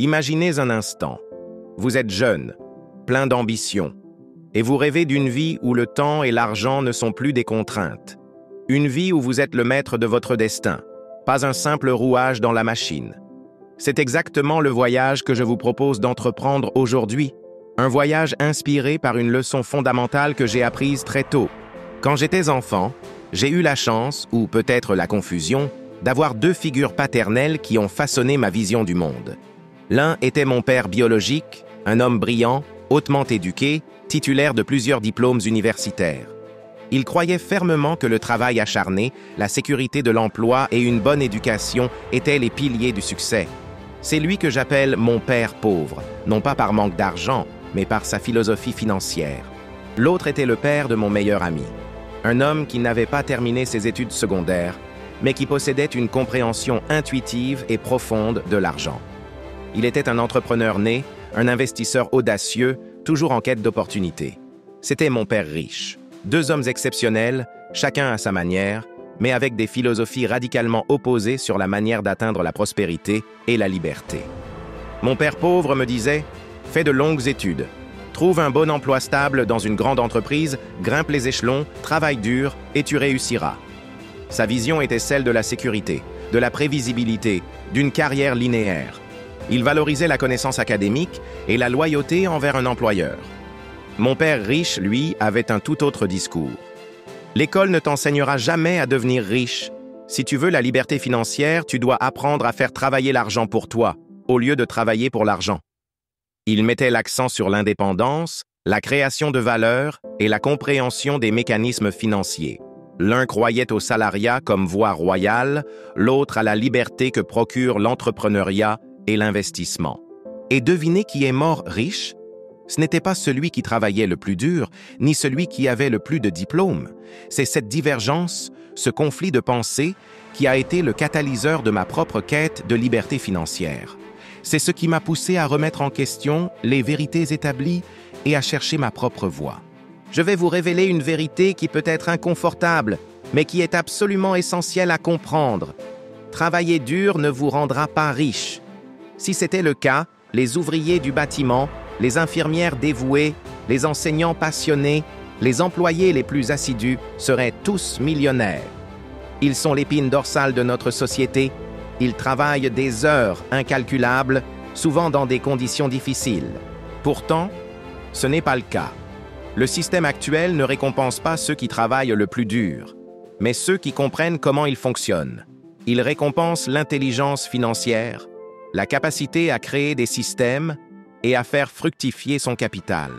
Imaginez un instant. Vous êtes jeune, plein d'ambition, et vous rêvez d'une vie où le temps et l'argent ne sont plus des contraintes. Une vie où vous êtes le maître de votre destin, pas un simple rouage dans la machine. C'est exactement le voyage que je vous propose d'entreprendre aujourd'hui. Un voyage inspiré par une leçon fondamentale que j'ai apprise très tôt. Quand j'étais enfant, j'ai eu la chance, ou peut-être la confusion, d'avoir deux figures paternelles qui ont façonné ma vision du monde. L'un était mon père biologique, un homme brillant, hautement éduqué, titulaire de plusieurs diplômes universitaires. Il croyait fermement que le travail acharné, la sécurité de l'emploi et une bonne éducation étaient les piliers du succès. C'est lui que j'appelle mon père pauvre, non pas par manque d'argent, mais par sa philosophie financière. L'autre était le père de mon meilleur ami, un homme qui n'avait pas terminé ses études secondaires, mais qui possédait une compréhension intuitive et profonde de l'argent. Il était un entrepreneur né, un investisseur audacieux, toujours en quête d'opportunités. C'était mon père riche. Deux hommes exceptionnels, chacun à sa manière, mais avec des philosophies radicalement opposées sur la manière d'atteindre la prospérité et la liberté. Mon père pauvre me disait « Fais de longues études, trouve un bon emploi stable dans une grande entreprise, grimpe les échelons, travaille dur et tu réussiras. » Sa vision était celle de la sécurité, de la prévisibilité, d'une carrière linéaire. Il valorisait la connaissance académique et la loyauté envers un employeur. Mon père riche, lui, avait un tout autre discours. L'école ne t'enseignera jamais à devenir riche. Si tu veux la liberté financière, tu dois apprendre à faire travailler l'argent pour toi, au lieu de travailler pour l'argent. Il mettait l'accent sur l'indépendance, la création de valeur et la compréhension des mécanismes financiers. L'un croyait au salariat comme voie royale, l'autre à la liberté que procure l'entrepreneuriat et l'investissement. Et devinez qui est mort riche? Ce n'était pas celui qui travaillait le plus dur, ni celui qui avait le plus de diplômes. C'est cette divergence, ce conflit de pensée, qui a été le catalyseur de ma propre quête de liberté financière. C'est ce qui m'a poussé à remettre en question les vérités établies et à chercher ma propre voie. Je vais vous révéler une vérité qui peut être inconfortable, mais qui est absolument essentielle à comprendre. Travailler dur ne vous rendra pas riche. Si c'était le cas, les ouvriers du bâtiment, les infirmières dévouées, les enseignants passionnés, les employés les plus assidus seraient tous millionnaires. Ils sont l'épine dorsale de notre société. Ils travaillent des heures incalculables, souvent dans des conditions difficiles. Pourtant, ce n'est pas le cas. Le système actuel ne récompense pas ceux qui travaillent le plus dur, mais ceux qui comprennent comment il fonctionne. Il récompense l'intelligence financière, la capacité à créer des systèmes et à faire fructifier son capital.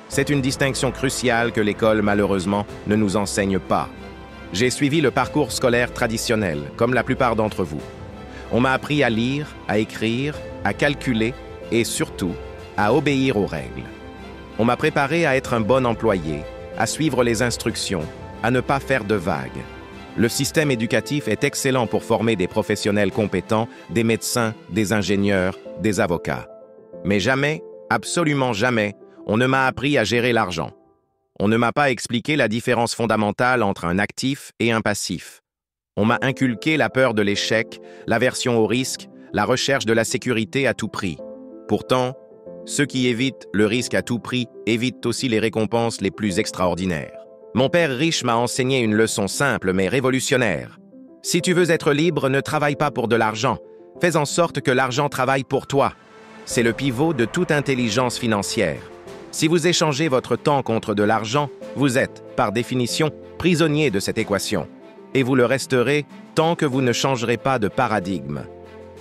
C'est une distinction cruciale que l'école, malheureusement, ne nous enseigne pas. J'ai suivi le parcours scolaire traditionnel, comme la plupart d'entre vous. On m'a appris à lire, à écrire, à calculer et surtout à obéir aux règles. On m'a préparé à être un bon employé, à suivre les instructions, à ne pas faire de vagues. Le système éducatif est excellent pour former des professionnels compétents, des médecins, des ingénieurs, des avocats. Mais jamais, absolument jamais, on ne m'a appris à gérer l'argent. On ne m'a pas expliqué la différence fondamentale entre un actif et un passif. On m'a inculqué la peur de l'échec, l'aversion au risque, la recherche de la sécurité à tout prix. Pourtant, ceux qui évitent le risque à tout prix évitent aussi les récompenses les plus extraordinaires. Mon père riche m'a enseigné une leçon simple mais révolutionnaire. Si tu veux être libre, ne travaille pas pour de l'argent. Fais en sorte que l'argent travaille pour toi. C'est le pivot de toute intelligence financière. Si vous échangez votre temps contre de l'argent, vous êtes, par définition, prisonnier de cette équation. Et vous le resterez tant que vous ne changerez pas de paradigme.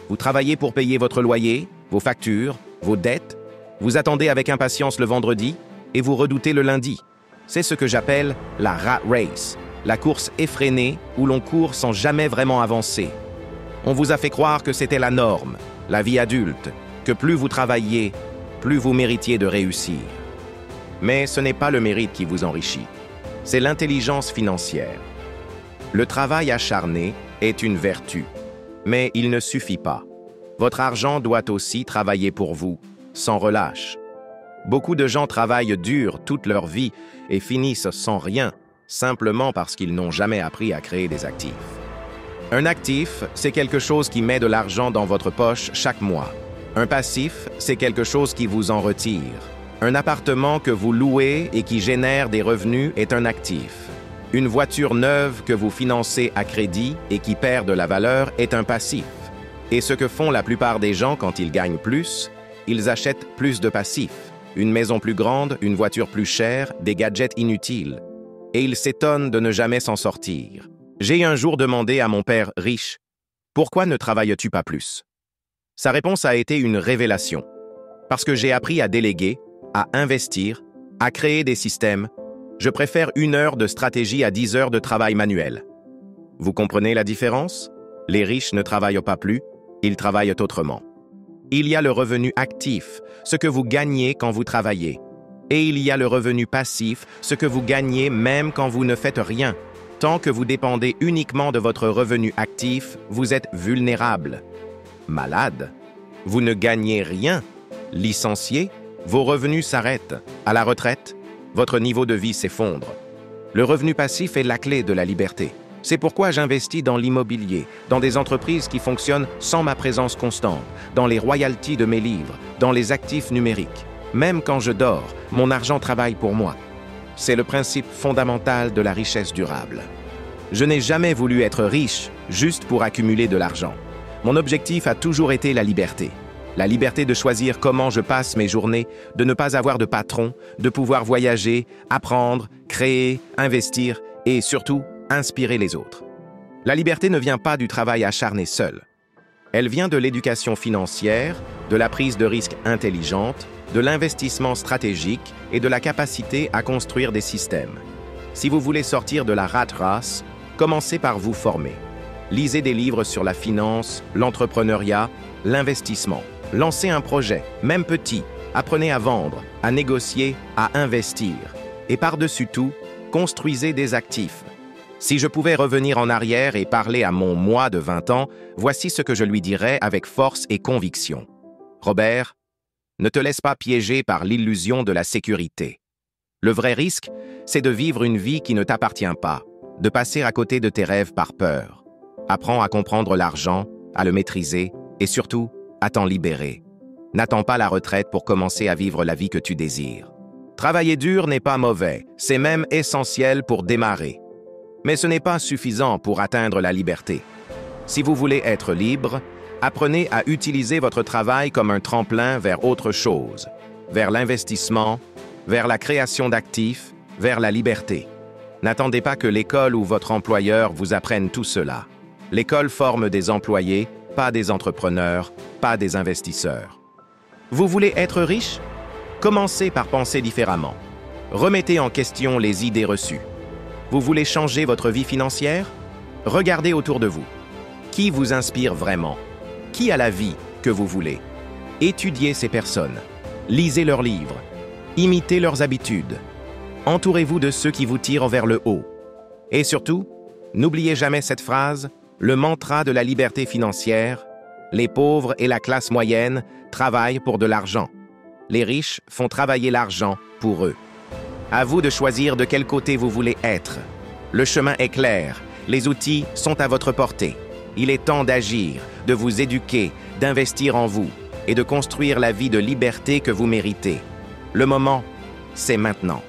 Vous travaillez pour payer votre loyer, vos factures, vos dettes. Vous attendez avec impatience le vendredi et vous redoutez le lundi. C'est ce que j'appelle la rat race, la course effrénée où l'on court sans jamais vraiment avancer. On vous a fait croire que c'était la norme, la vie adulte, que plus vous travailliez, plus vous méritiez de réussir. Mais ce n'est pas le mérite qui vous enrichit, c'est l'intelligence financière. Le travail acharné est une vertu, mais il ne suffit pas. Votre argent doit aussi travailler pour vous, sans relâche. Beaucoup de gens travaillent dur toute leur vie et finissent sans rien, simplement parce qu'ils n'ont jamais appris à créer des actifs. Un actif, c'est quelque chose qui met de l'argent dans votre poche chaque mois. Un passif, c'est quelque chose qui vous en retire. Un appartement que vous louez et qui génère des revenus est un actif. Une voiture neuve que vous financez à crédit et qui perd de la valeur est un passif. Et ce que font la plupart des gens quand ils gagnent plus, ils achètent plus de passifs. Une maison plus grande, une voiture plus chère, des gadgets inutiles. Et ils s'étonnent de ne jamais s'en sortir. J'ai un jour demandé à mon père riche, « Pourquoi ne travailles-tu pas plus ?» Sa réponse a été une révélation. Parce que j'ai appris à déléguer, à investir, à créer des systèmes. Je préfère 1 heure de stratégie à 10 heures de travail manuel. Vous comprenez la différence? Les riches ne travaillent pas plus, ils travaillent autrement. Il y a le revenu actif, ce que vous gagnez quand vous travaillez. Et il y a le revenu passif, ce que vous gagnez même quand vous ne faites rien. Tant que vous dépendez uniquement de votre revenu actif, vous êtes vulnérable. Malade. Vous ne gagnez rien. Licencié, vos revenus s'arrêtent. À la retraite, votre niveau de vie s'effondre. Le revenu passif est la clé de la liberté. C'est pourquoi j'investis dans l'immobilier, dans des entreprises qui fonctionnent sans ma présence constante, dans les royalties de mes livres, dans les actifs numériques. Même quand je dors, mon argent travaille pour moi. C'est le principe fondamental de la richesse durable. Je n'ai jamais voulu être riche juste pour accumuler de l'argent. Mon objectif a toujours été la liberté. La liberté de choisir comment je passe mes journées, de ne pas avoir de patron, de pouvoir voyager, apprendre, créer, investir et surtout, inspirer les autres. La liberté ne vient pas du travail acharné seul. Elle vient de l'éducation financière, de la prise de risques intelligente, de l'investissement stratégique et de la capacité à construire des systèmes. Si vous voulez sortir de la rat race, commencez par vous former. Lisez des livres sur la finance, l'entrepreneuriat, l'investissement. Lancez un projet, même petit. Apprenez à vendre, à négocier, à investir. Et par-dessus tout, construisez des actifs. Si je pouvais revenir en arrière et parler à mon moi de 20 ans, voici ce que je lui dirais avec force et conviction. Robert, ne te laisse pas piéger par l'illusion de la sécurité. Le vrai risque, c'est de vivre une vie qui ne t'appartient pas, de passer à côté de tes rêves par peur. Apprends à comprendre l'argent, à le maîtriser et surtout, à t'en libérer. N'attends pas la retraite pour commencer à vivre la vie que tu désires. Travailler dur n'est pas mauvais, c'est même essentiel pour démarrer. Mais ce n'est pas suffisant pour atteindre la liberté. Si vous voulez être libre, apprenez à utiliser votre travail comme un tremplin vers autre chose, vers l'investissement, vers la création d'actifs, vers la liberté. N'attendez pas que l'école ou votre employeur vous apprenne tout cela. L'école forme des employés, pas des entrepreneurs, pas des investisseurs. Vous voulez être riche? Commencez par penser différemment. Remettez en question les idées reçues. Vous voulez changer votre vie financière? Regardez autour de vous. Qui vous inspire vraiment? Qui a la vie que vous voulez? Étudiez ces personnes. Lisez leurs livres. Imitez leurs habitudes. Entourez-vous de ceux qui vous tirent vers le haut. Et surtout, n'oubliez jamais cette phrase, le mantra de la liberté financière, les pauvres et la classe moyenne travaillent pour de l'argent. Les riches font travailler l'argent pour eux. À vous de choisir de quel côté vous voulez être. Le chemin est clair, les outils sont à votre portée. Il est temps d'agir, de vous éduquer, d'investir en vous et de construire la vie de liberté que vous méritez. Le moment, c'est maintenant.